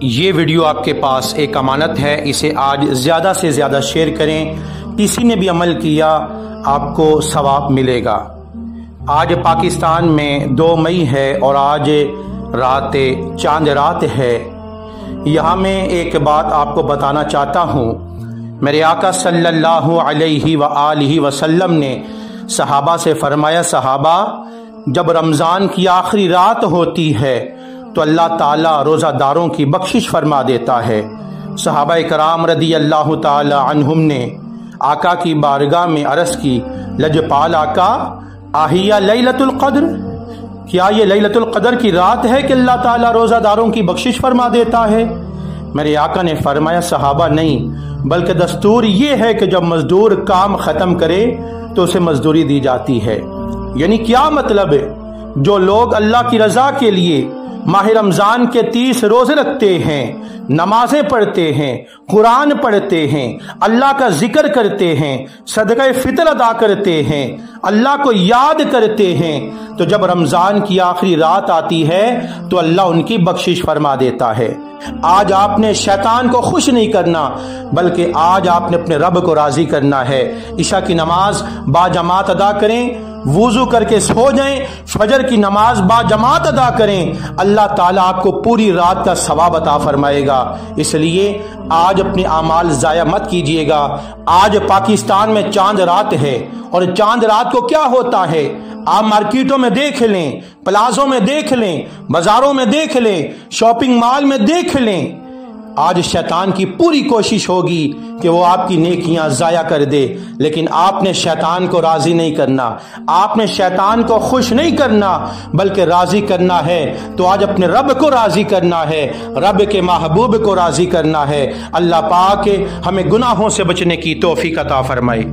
یہ ویڈیو آپ کے پاس ایک امانت ہے، اسے آج زیادہ سے زیادہ شیئر کریں۔ کسی نے بھی عمل کیا آپ کو ثواب ملے گا۔ آج پاکستان میں 2 مئی ہے اور آج رات چاند رات ہے۔ یہاں میں ایک بات آپ کو بتانا چاہتا ہوں۔ میرے آقا صلی اللہ علیہ وآلہ وسلم نے صحابہ سے فرمایا، صحابہ جب رمضان کی آخری رات ہوتی ہے تو اللہ تعالیٰ روزہ داروں کی بخشش فرما دیتا ہے۔ صحابہ کرام رضی اللہ تعالی عنہم نے آقا کی بارگاہ میں عرض کی، لجپال آقا آہیا لیلۃ القدر، کیا یہ لیلۃ القدر کی رات ہے کہ اللہ تعالیٰ روزہ داروں کی بخشش فرما دیتا ہے؟ میرے آقا نے فرمایا، صحابہ نہیں، بلکہ دستور یہ ہے کہ جب مزدور کام ختم کرے تو اسے مزدوری دی جاتی ہے۔ یعنی کیا مطلب ہے؟ جو لوگ اللہ کی رضا کے لیے ماہ رمضان کے 30 روزے رکھتے ہیں، نمازیں پڑھتے ہیں، قرآن پڑھتے ہیں، اللہ کا ذکر کرتے ہیں، صدقہ فطر ادا کرتے ہیں، اللہ کو یاد کرتے ہیں، تو جب رمضان کی آخری رات آتی ہے تو اللہ ان کی بخشش فرما دیتا ہے۔ آج آپ نے شیطان کو خوش نہیں کرنا، بلکہ آج آپ نے اپنے رب کو راضی کرنا ہے۔ عشاء کی نماز با جماعت ادا کریں، وضو کر کے سو جائیں، فجر کی نماز با جماعت ادا کریں، اللہ تعالیٰ آپ کو پوری رات کا ثواب عطا فرمائے گا۔ اس لیے آج اپنے اعمال ضائع مت کیجیے گا۔ آج پاکستان میں چاند رات ہے، اور چاند رات کو کیا ہوتا ہے آپ مارکیٹوں میں دیکھ لیں، پلازوں میں دیکھ لیں، بازاروں میں دیکھ لیں، شاپنگ مال میں دیکھ لیں۔ آج شیطان کی پوری کوشش ہوگی کہ وہ آپ کی نیکیاں ضائع کر دے، لیکن آپ نے شیطان کو راضی نہیں کرنا، آپ نے شیطان کو خوش نہیں کرنا، بلکہ راضی کرنا ہے تو آج اپنے رب کو راضی کرنا ہے، رب کے محبوب کو راضی کرنا ہے۔ اللہ پاک ہمیں گناہوں سے بچنے کی توفیق عطا فرمائے۔